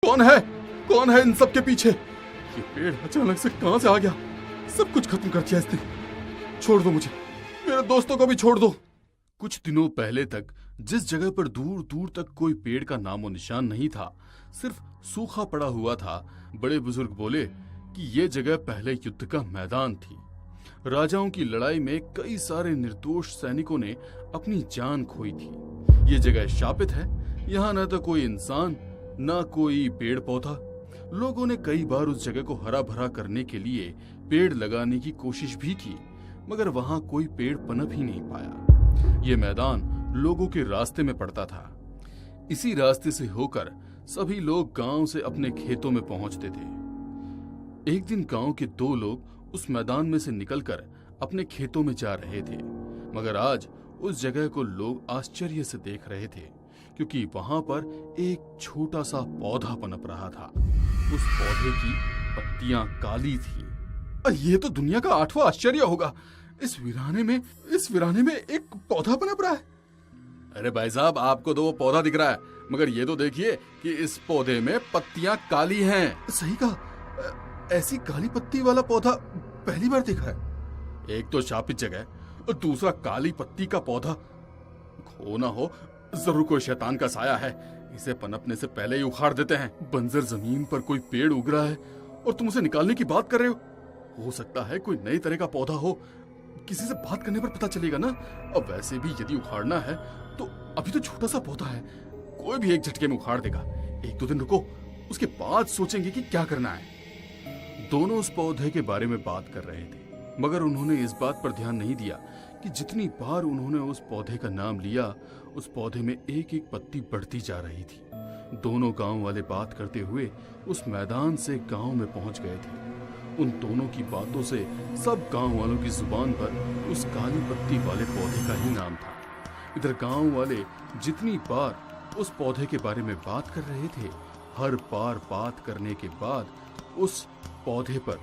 कौन है? कौन है इन सब के पीछे? ये पेड़ अचानक से कहां से आ गया? सब कुछ खत्म कर दिया इसने। छोड़ दो मुझे, मेरे दोस्तों को भी छोड़ दो। कुछ दिनों पहले तक जिस जगह पर दूर दूर तक कोई पेड़ का नामो निशान नहीं था, सिर्फ सूखा पड़ा हुआ था, बड़े बुजुर्ग बोले कि ये जगह पहले युद्ध का मैदान थी। राजाओं की लड़ाई में कई सारे निर्दोष सैनिकों ने अपनी जान खोई थी। ये जगह शापित है। यहाँ न तो कोई इंसान, न कोई पेड़ पौधा। लोगों ने कई बार उस जगह को हरा भरा करने के लिए पेड़ लगाने की कोशिश भी की, मगर वहां कोई पेड़ पनप ही नहीं पाया। ये मैदान लोगों के रास्ते में पड़ता था। इसी रास्ते से होकर सभी लोग गांव से अपने खेतों में पहुंचते थे। एक दिन गांव के दो लोग उस मैदान में से निकलकर अपने खेतों में जा रहे थे, मगर आज उस जगह को लोग आश्चर्य से देख रहे थे, क्योंकि वहां पर एक छोटा सा पौधा पनप रहा था। उस पौधे की पत्तियां काली थी। ये तो दुनिया का 8वां आश्चर्य होगा। इस वीराने में एक पौधा पनप रहा है। अरे भाई साहब, आपको तो वो पौधा दिख रहा है, मगर ये तो देखिए कि इस पौधे में पत्तियां काली हैं। सही कहा, ऐसी काली पत्ती वाला पौधा पहली बार देखा है। एक तो शापित जगह और दूसरा काली पत्ती का पौधा। खो ना हो जरूर कोई शैतान का साया है। इसे पनपने से पहले ही उखाड़ देते हैं। बंजर जमीन पर कोई पेड़ उग रहा है और तुम उसे निकालने की बात कर रहे हो सकता है कोई नई तरह का पौधा हो। किसी से बात करने पर पता चलेगा ना। अब वैसे भी यदि उखाड़ना है तो अभी तो छोटा सा पौधा है, कोई भी एक झटके में उखाड़ देगा। 1-2 दिन रुको, उसके बाद सोचेंगे कि क्या करना है। दोनों उस पौधे के बारे में बात कर रहे थे, मगर उन्होंने इस बात पर ध्यान नहीं दिया कि जितनी बार उन्होंने उस पौधे का नाम लिया, उस पौधे में एक एक पत्ती बढ़ती जा रही थी। दोनों गांव वाले बात करते हुए उस मैदान से गांव में पहुंच गए थे। उन दोनों की बातों से सब गांव वालों की जुबान पर उस काली पत्ती वाले पौधे का ही नाम था। इधर गांव वाले जितनी बार उस पौधे के बारे में बात कर रहे थे, हर बार बात करने के बाद उस पौधे पर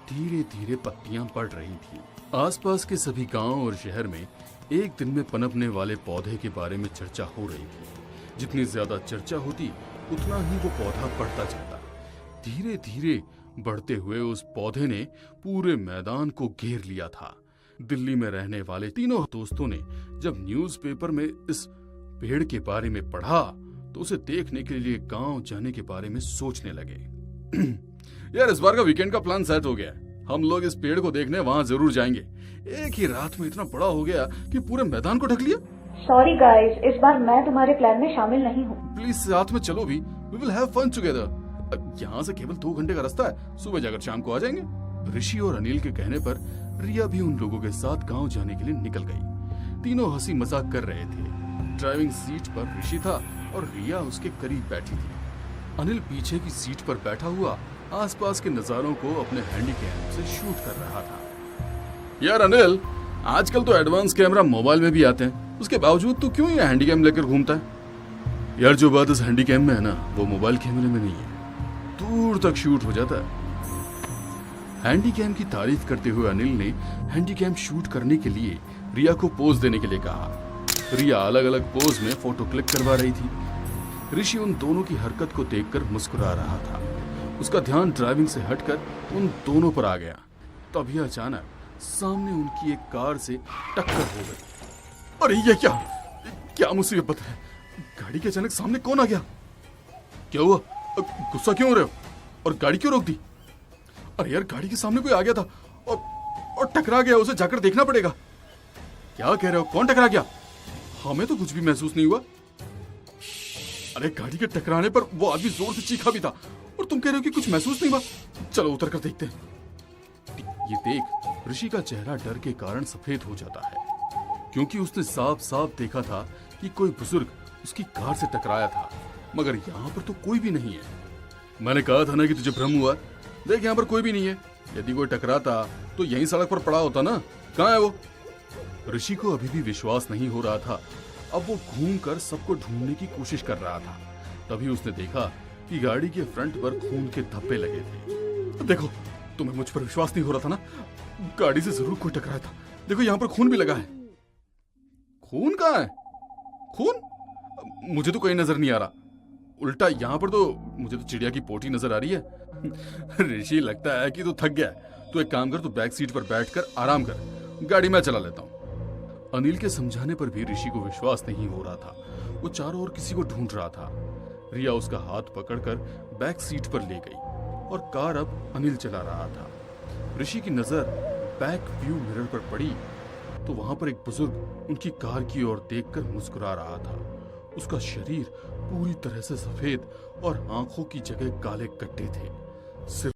धीरे धीरे पत्तियां पड़ रही थी। आसपास के सभी गांव और शहर में एक दिन में पनपने वाले पौधे के बारे में चर्चा हो रही थी। जितनी ज्यादा चर्चा होती उतना ही वो पौधा बढ़ता जाता। धीरे धीरे बढ़ते हुए उस पौधे ने पूरे मैदान को घेर लिया था। दिल्ली में रहने वाले तीनों दोस्तों ने जब न्यूज़पेपर में इस पेड़ के बारे में पढ़ा तो उसे देखने के लिए गांव जाने के बारे में सोचने लगे। यार, इस बार का वीकेंड का प्लान सेट हो गया है। हम लोग इस पेड़ को देखने वहाँ जरूर जाएंगे। एक ही रात में इतना बड़ा हो गया कि पूरे मैदान को ढक लिया। सॉरी गाइस, इस बार मैं तुम्हारे प्लान में शामिल नहीं हूँ। प्लीज साथ में चलो भी। We will have fun together. यहाँ से केवल 2 घंटे का रास्ता है, सुबह जाकर शाम को आ जाएंगे। ऋषि और अनिल के कहने पर रिया भी उन लोगों के साथ गांव जाने के लिए निकल गई। तीनों हंसी मजाक कर रहे थे। ड्राइविंग सीट पर ऋषि था और रिया उसके करीब बैठी थी। अनिल पीछे की सीट पर बैठा हुआ आसपास के नजारों को अपने हैंडीकैम से शूट कर रहा था। यार अनिल, आजकल तो एडवांस कैमरा मोबाइल में भी आते हैं, उसके बावजूद तू क्यों ये हैंडीकैम लेकर घूमता है? यार, जो बात इस हैंडीकैम में है ना, वो मोबाइल कैमरे में नहीं है। दूर तक शूट हो जाता है। हैंडीकैम की तारीफ करते हुए अनिल ने हैंडीकैम शूट करने के लिए रिया को पोज देने के लिए कहा। रिया अलग अलग पोज में फोटो क्लिक करवा रही थी। ऋषि उन दोनों की हरकत को देखकर मुस्कुरा रहा था। उसका ध्यान ड्राइविंग से हटकर उन दोनों पर आ गया। तभी अचानक सामने उनकी एक कार से टक्कर हो गई। अरे ये क्या मुसीबत है? गाड़ी के अचानक सामने कौन आ गया? क्या हुआ? गुस्सा क्यों हो रहे हो? और गाड़ी क्यों रोक दी? अरे यार, गाड़ी के सामने कोई आ गया था और टकरा गया। उसे जाकर देखना पड़ेगा। क्या कह रहे हो? कौन टकरा गया? हमें तो कुछ भी महसूस नहीं हुआ। अरे, गाड़ी के टकराने पर वो आदमी जोर से चीखा भी था और तुम कह रहे हो कि कुछ महसूस नहीं हुआ। चलो उतर कर देखते हैं। ये देख ऋषि का चेहरा डर के कारण सफेद हो जाता है, क्योंकि उसने साफ साफ देखा था कि कोई बुजुर्ग उसकी कार से टकराया था, मगर यहाँ पर तो कोई भी नहीं है। मैंने कहा था ना कि तुझे भ्रम हुआ। देख, यहाँ पर कोई भी नहीं है। यदि कोई टकराता तो यहीं सड़क पर पड़ा होता ना। कहाँ है वो? ऋषि को अभी भी विश्वास नहीं हो रहा था। अब वो घूमकर सबको ढूंढने की कोशिश कर रहा था। तभी उसने देखा कि गाड़ी के फ्रंट पर खून के धब्बे लगे थे। देखो, तुम्हें मुझ पर विश्वास नहीं हो रहा था ना? गाड़ी से जरूर कोई टकराया था। देखो, यहाँ पर खून भी लगा है। खून कहाँ है? खून? मुझे तो कहीं नजर नहीं आ रहा। उल्टा यहाँ पर तो मुझे तो चिड़िया की पोटी नजर आ रही है। ऋषि लगता है कि तू थक गया है। तू एक काम कर, तू बैक सीट पर बैठकर आराम कर, गाड़ी मैं चला लेता हूँ। अनिल के समझाने पर भी ऋषि को विश्वास नहीं हो रहा था। वो चारों ओर किसी को ढूंढ रहा था। रिया उसका हाथ पकड़कर बैक सीट पर ले गई और कार अब अनिल चला रहा था। ऋषि की नजर बैक व्यू मिरर पर पड़ी तो वहां पर एक बुजुर्ग उनकी कार की ओर देखकर मुस्कुरा रहा था। उसका शरीर पूरी तरह से सफेद और आंखों की जगह काले गड्ढे थे। सिर्फ